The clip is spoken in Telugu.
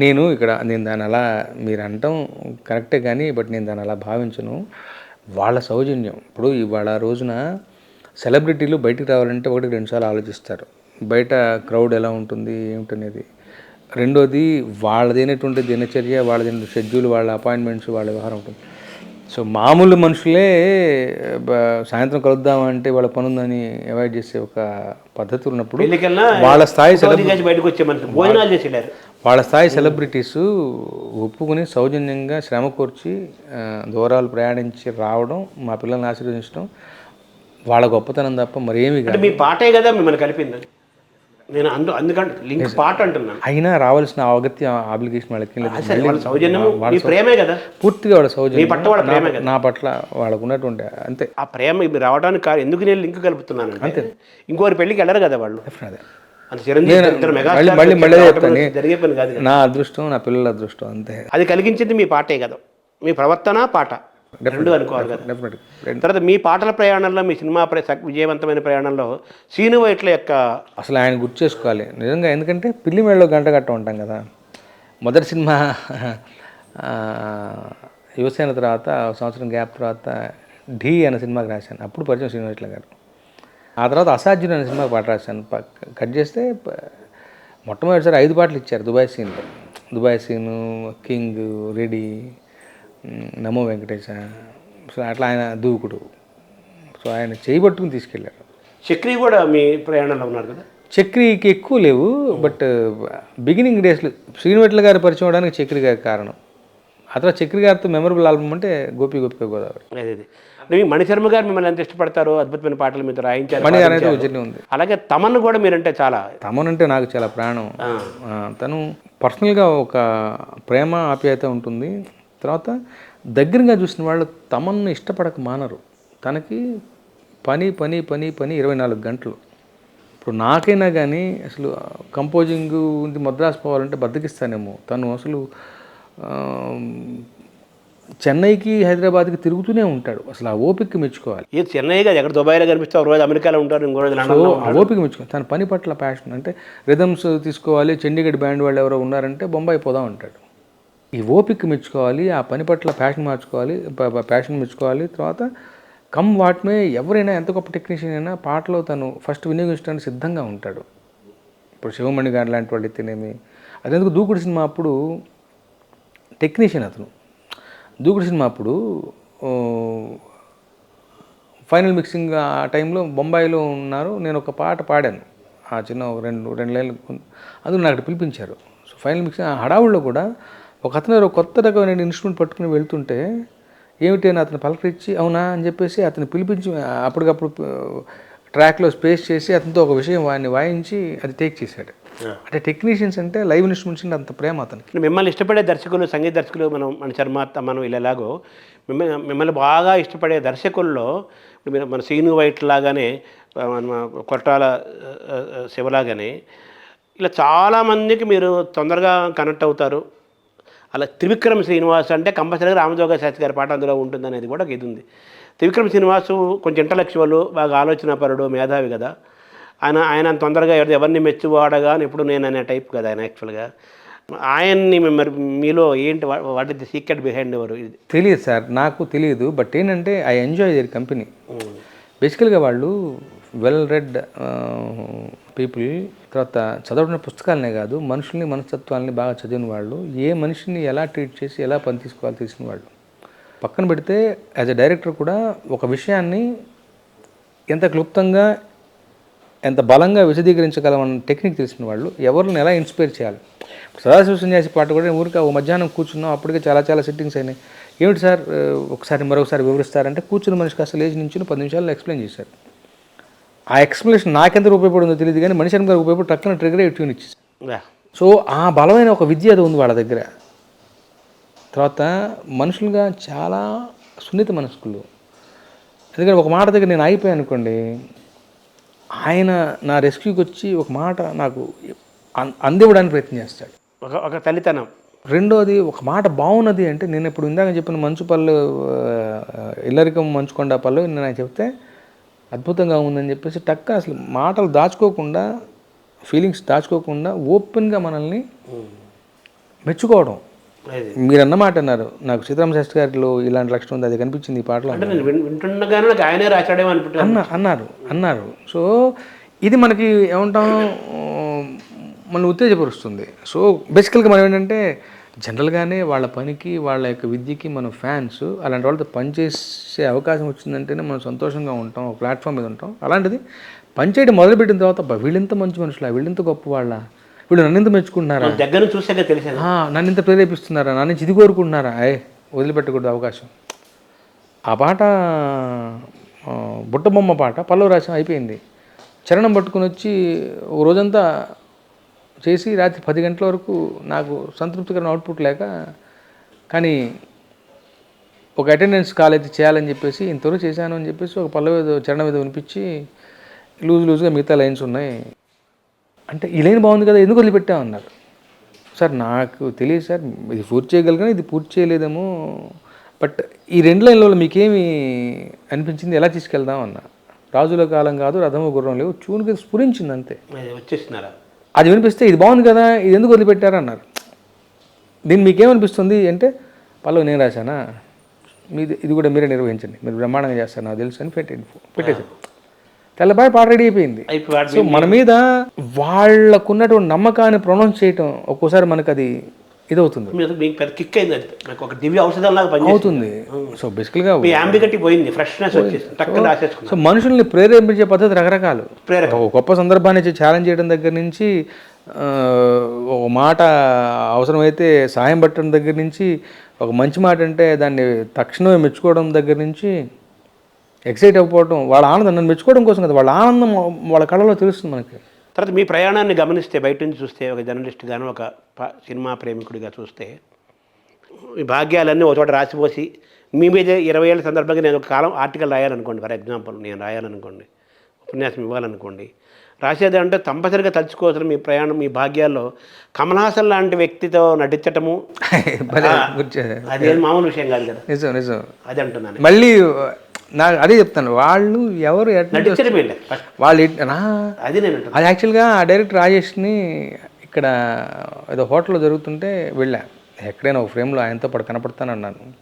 నేను దాన్ని అలా మీరు అనటం కరెక్టే కానీ నేను దాన్ని అలా భావించను. వాళ్ళ సౌజన్యం. ఇప్పుడు ఇవాళ రోజున సెలబ్రిటీలు బయటికి రావాలంటే 1, 2 సార్లు ఆలోచిస్తారు. బయట క్రౌడ్ ఎలా ఉంటుంది ఏమిటనేది. రెండోది వాళ్ళదైనటువంటి దినచర్య, వాళ్ళదైన షెడ్యూల్, వాళ్ళ అపాయింట్మెంట్స్, వాళ్ళ వ్యవహారం ఉంటుంది. సో మామూలు మనుషులే సాయంత్రం కలుద్దామంటే వాళ్ళ పనుందని అవాయిడ్ చేసే ఒక పద్ధతి ఉన్నప్పుడు వాళ్ళ స్థాయి వాళ్ళ స్థాయి సెలబ్రిటీస్ ఒప్పుకుని సౌజన్యంగా శ్రమ కూర్చి దూరాలు ప్రయాణించి రావడం, మా పిల్లల్ని ఆశీర్వదించడం వాళ్ళ గొప్పతనం తప్ప మరేమి కాదు. మీ పాటే కదా మిమ్మల్ని కలిపింది. నేను అందుకంటే లింక్ పాట అంటున్నాను. అయినా రావాల్సిన ఆబ్లిగేషన్ వాళ్ళకి ప్రేమే కదా, పూర్తిగా వాళ్ళ సౌజన్యం నా పట్ల వాళ్ళకు ఉన్నటువంటి అంతే. ఆ ప్రేమ రావడానికి ఎందుకు నేను లింక్ కలుపుతున్నాను అంతే. ఇంకోరి పెళ్ళికి వెళ్ళరు కదా వాళ్ళు. జరిగే పని కాదు. నా అదృష్టం, నా పిల్లల అదృష్టం అంతే. అది కలిగించింది మీ పాటే కదా, మీ ప్రవర్తన పాట రెండు అనుకోవాలి కదా. తర్వాత మీ పాటల ప్రయాణంలో, మీ సినిమా విజయవంతమైన ప్రయాణంలో శ్రీను వైట్ల యొక్క అసలు ఆయన గుర్తు చేసుకోవాలి నిజంగా. ఎందుకంటే పిల్లి మేడలో గంట కట్ట ఉంటాం కదా. మొదటి సినిమా యువసేన తర్వాత సంవత్సరం గ్యాప్ తర్వాత ఢీ అనే సినిమాకి రాశాను. అప్పుడు పరిచయం శ్రీను వైట్ల గారు. ఆ తర్వాత అసాధ్యుడు అనే సినిమాకి పాట రాశాను. కట్ చేస్తే మొట్టమొదటిసారి 5 పాటలు ఇచ్చారు దుబాయ్ సీన్లో. దుబాయ్ సీను, కింగ్, రెడీ, నమో వెంకటేశ. సో అట్లా ఆయన దూకుడు. సో ఆయన చేయబట్టుకుని తీసుకెళ్ళారు. చక్రి కూడా మీ ప్రయాణంలో ఉన్నారు కదా. చక్రికి ఎక్కువ లేవు, బట్ బిగినింగ్ డేస్లో శ్రీనివెట్ల గారి పరిచయం అవడానికి చక్రి గారి కారణం. ఆ తర్వాత చక్రి గారితో మెమరబుల్ ఆల్బమ్ అంటే గోపి గోదావరి. అదే మణిశర్మ గారు మిమ్మల్ని ఎంత ఇష్టపడతారో, అద్భుతమైన పాటలు మీతో రాయించారు. మణి గారు అయితే ఉంది. అలాగే తమన్ కూడా మీరంటే చాలా, తమన్ అంటే నాకు చాలా ప్రాణం. తను పర్సనల్గా ఒక ప్రేమ ఆప్యాయత ఉంటుంది. తర్వాత దగ్గరగా చూసిన వాళ్ళు తమన్ను ఇష్టపడక మానరు. తనకి పని 24 గంటలు. ఇప్పుడు నాకైనా కానీ అసలు కంపోజింగ్ మద్రాసు పోవాలంటే బద్దకిస్తానేమో. తను అసలు చెన్నైకి హైదరాబాద్కి తిరుగుతూనే ఉంటాడు. అసలు ఆ ఓపిక మెచ్చుకోవాలి. ఇది చెన్నై కాదు, ఎక్కడ దుబాయ్లో కనిపిస్తే రోజు అమెరికాలో ఉంటారు, ఇంకో రోజు లండన్లో. ఆ ఓపిక మెచ్చుకోవాలి. తన పని పట్ల ప్యాషన్. అంటే రిథమ్స్ తీసుకోవాలి, చండీగఢ్ బ్యాండ్ వాళ్ళు ఎవరో ఉన్నారంటే బొంబాయి పోదాం అంటాడు. ఈ ఓపిక మెచ్చుకోవాలి, ఆ పని పట్ల ప్యాషన్ మెచ్చుకోవాలి. తర్వాత వాటిమే ఎవరైనా ఎంత గొప్ప టెక్నీషియన్ అయినా పాటలో తను ఫస్ట్ వినియోగించడానికి సిద్ధంగా ఉంటాడు. ఇప్పుడు శివమణి గారు లాంటి వాళ్ళు అయితేనేమి. అదెందుకు దూకుడు సినిమా అప్పుడు టెక్నీషియన్ అతను. దూకుడు సినిమా అప్పుడు ఫైనల్ మిక్సింగ్ ఆ టైంలో బొంబాయిలో ఉన్నారు. నేను ఒక పాట పాడాను. ఆ చిన్న రెండు లైన్లు అందులో నాకు పిలిపించారు. సో ఫైనల్ మిక్సింగ్ ఆ హడావుల్లో కూడా ఒక అతను కొత్త రకమైన ఇన్స్ట్రుమెంట్ పట్టుకుని వెళ్తుంటే ఏమిటి అని అతను పలకరించి అవునా అని చెప్పేసి అతను పిలిపించి అప్పటికప్పుడు ట్రాక్లో స్పేస్ చేసి అతనితో ఒక విషయం వాయించి అది టేక్ చేశాడు. అంటే టెక్నీషియన్స్ అంటే లైవ్ ఇన్స్ట్రుమెంట్స్ అంటే అంత ప్రేమ అతనికి. మిమ్మల్ని ఇష్టపడే దర్శకులు, సంగీత దర్శకులు మన శర్మ, మనం ఇలాగో మిమ్మల్ని బాగా ఇష్టపడే దర్శకుల్లో ఇప్పుడు మీరు మన శ్రీను వైట్ లాగానే, మన కొట్టాల శివలాగానే ఇలా చాలామందికి మీరు తొందరగా కనెక్ట్ అవుతారు. అలా త్రివిక్రమ్ శ్రీనివాస్ అంటే కంపల్సరీగా రామజోగ శాస్త్రి గారి పాట అందులో ఉంటుంది అనేది కూడా ఇది ఉంది. త్రివిక్రమ్ శ్రీనివాసు కొంచెం ఇంటలెక్చువల్, బాగా ఆలోచనాపరుడు, మేధావి కదా. ఆయన తొందరగా ఎవరిని మెచ్చువాడగా అని ఎప్పుడు నేను అనే టైప్ కదా ఆయన. యాక్చువల్గా ఆయన్ని మరి మీలో ఏంటి, what is the secret behind ఎవరు? తెలియదు సార్, నాకు తెలియదు. బట్ ఏంటంటే ఐ ఎంజాయ్ దేర్ కంపెనీ. బేసికల్గా వాళ్ళు వెల్ రెడ్ పీపుల్. తర్వాత చదవడం పుస్తకాలనే కాదు, మనుషుల్ని, మనస్తత్వాలని బాగా చదివిన వాళ్ళు. ఏ మనిషిని ఎలా ట్రీట్ చేసి ఎలా పని తీసుకోవాలో తెలిసిన వాళ్ళు. పక్కన పెడితే యాజ్ ఎ డైరెక్టర్ కూడా ఒక విషయాన్ని ఎంత క్లుప్తంగా, ఎంత బలంగా విశదీకరించగలమన్న టెక్నిక్ తెలిసిన వాళ్ళు. ఎవరిని ఎలా ఇన్స్పైర్ చేయాలి. సదాశివ సన్యాసి పాట కూడా ఊరికి ఓ మధ్యాహ్నం కూర్చున్నాం, అప్పటికే చాలా సిట్టింగ్స్ అయినాయి. ఏమిటి సార్ మరొకసారి వివరిస్తారంటే కూర్చున్న మనిషికి అసలు లేచి నుంచి 10 నిమిషాల్లో ఎక్స్ప్లెయిన్ చేశారు. ఆ ఎక్స్ప్లెనేషన్ నాకెంత ఉపయోగపడిందో తెలియదు కానీ మనిషి గారికి ఉపయోగపడి టక్కున ట్రిగర్ ట్యూన్ ఇచ్చేసి. సో ఆ బలమైన ఒక విద్య అది ఉంది వాళ్ళ దగ్గర. తర్వాత మనుషులుగా చాలా సున్నిత మనస్కులు. ఎందుకంటే ఒక మాట దగ్గర నేను ఆగిపోయాను అనుకోండి, ఆయన నా రెస్క్యూకి వచ్చి ఒక మాట నాకు అందివ్వడానికి ప్రయత్నం చేస్తాడు. ఒక తల్లితనం. రెండోది, ఒక మాట బాగున్నది అంటే, నేను ఇప్పుడు ఇందాక చెప్పిన మంచు పళ్ళు, ఇల్లరికం మంచుకొండ పళ్ళు నేను ఆయన చెప్తే అద్భుతంగా ఉందని చెప్పేసి టక్క అసలు మాటలు దాచుకోకుండా, ఫీలింగ్స్ దాచుకోకుండా ఓపెన్గా మనల్ని మెచ్చుకోవడం. అది మీరు అన్నమాట అన్నారు, నాకు సీతారామ శాస్త్రి గారిలో ఇలాంటి లక్షణం ఉంది, అది కనిపించింది ఈ పాటలో అంటే నేను వింటుండగానే నాకు ఆయనే రాశాడేమో అనుకుంటాను. అన్నారు. సో ఇది మనకి ఏమంటాం, మన ఉత్తేజపరుస్తుంది. సో బేసికల్గా మనం ఏంటంటే జనరల్గానే వాళ్ళ పనికి, వాళ్ళ యొక్క విద్యకి మనం ఫ్యాన్స్. అలాంటి వాళ్ళతో పనిచేసే అవకాశం వచ్చిందంటేనే మనం సంతోషంగా ఉంటాం, ఒక ప్లాట్ఫామ్ మీద ఉంటాం. అలాంటిది పనిచేయడం మొదలుపెట్టిన తర్వాత వీళ్ళింత మంచి మనుషులా, వీళ్ళింత గొప్ప వాళ్ళ, వీళ్ళు నన్ను ఇంత మెచ్చుకుంటున్నారా, దగ్గర చూసాక తెలిసాను. నన్ను ఇంత ప్రేరేపిస్తున్నారా, నన్ను నుంచి ఇది కోరుకుంటున్నారా, వదిలిపెట్టకూడదు అవకాశం. ఆ పాట బుట్టబొమ్మ పాట పల్లవ రాశం అయిపోయింది. చరణం పట్టుకుని వచ్చి ఒక రోజంతా చేసి రాత్రి 10 గంటల వరకు నాకు సంతృప్తికరమైన అవుట్పుట్ లేక, కానీ ఒక అటెండెన్స్ కాల్ అయితే చేయాలని చెప్పేసి ఇంతవరకు చేశాను అని చెప్పేసి ఒక పల్లవి చరణం మీద వినిపించి లూజ్గా మిగతా లైన్స్ ఉన్నాయి అంటే, ఈ లైన్ బాగుంది కదా ఎందుకు వదిలిపెట్టామన్నారు. సార్ నాకు తెలియదు సార్, ఇది పూర్తి చేయగలిగాను, ఇది పూర్తి చేయలేదేమో, బట్ ఈ 2 లైన్ల వల్ల మీకేమి అనిపించింది, ఎలా తీసుకెళ్దాం అన్న. రాజుల కాలం కాదు రథము గుర్రం లేవు, చూనుకి స్ఫురించింది అంతే. వచ్చేస్తున్నారా అది వినిపిస్తే ఇది బాగుంది కదా, ఇది ఎందుకు వదిలిపెట్టారు అన్నారు. దీన్ని మీకేమనిపిస్తుంది అంటే, పల్లవి నేను రాశానా, ఇది కూడా మీరే నిర్వహించండి, మీరు బ్రహ్మాండంగా చేస్తారు నాకు తెలుసు అని పెట్టేసి తెల్లబాయి పాట రెడీ అయిపోయింది. సో మన మీద వాళ్ళకున్నటువంటి నమ్మకాన్ని ప్రొనౌన్స్ చేయటం ఒక్కోసారి మనకు అది ఇదవుతుంది, మీకు పెద్ద కిక్ అయింది, అది నాకు ఒక దివ్య ఔషధం లాగా అవుతుంది. సో బేసికల్గా అంబిగట్టి పోయింది, ఫ్రెష్నెస్ వచ్చేసి టక్కున రాసేసుకున్నాను. సో మనుషుల్ని ప్రేరేపించే పద్ధతి రకరకాలు. ఒక గొప్ప సందర్భాన్ని ఛాలెంజ్ చేయడం దగ్గర నుంచి, ఒక మాట అవసరమైతే సాయం పట్టడం దగ్గర నుంచి, ఒక మంచి మాట అంటే దాన్ని తక్షణమే మెచ్చుకోవడం దగ్గర నుంచి, ఎక్సైట్ అయిపోవడం, వాళ్ళ ఆనందం నన్ను మెచ్చుకోవడం కోసం కదా, వాళ్ళ ఆనందం వాళ్ళ కళలో తెలుస్తుంది మనకి. తర్వాత మీ ప్రయాణాన్ని గమనిస్తే, బయట నుంచి చూస్తే, ఒక జర్నలిస్ట్ గాను, ఒక సినిమా ప్రేమికుడిగా చూస్తే, ఈ భాగ్యాలన్నీ ఒక చోట రాసిపోసి మీ మీద 20 ఏళ్ళ సందర్భంగా నేను ఒక కాలం ఆర్టికల్ రాయాలనుకోండి, ఫర్ ఎగ్జాంపుల్ నేను రాయాలనుకోండి, ఉపన్యాసం ఇవ్వాలనుకోండి, రాసేది అంటే తప్పనిసరిగా తలుచుకోవచ్చు మీ ప్రయాణం, మీ భాగ్యాల్లో కమల్ హాసన్ లాంటి వ్యక్తితో నటించటము అదేం మామూలు విషయం కాదు కదా. నిజం అది అంటున్నాను. మళ్ళీ నాకు అదే చెప్తాను, వాళ్ళు ఎవరు వాళ్ళు అది నేను అది యాక్చువల్గా ఆ డైరెక్టర్ రాజేష్ని ఇక్కడ ఏదో హోటల్లో జరుగుతుంటే వెళ్ళా, ఎక్కడైనా ఒక ఫ్రేమ్లో ఆయనతో పాటు కనపడతానన్నాను.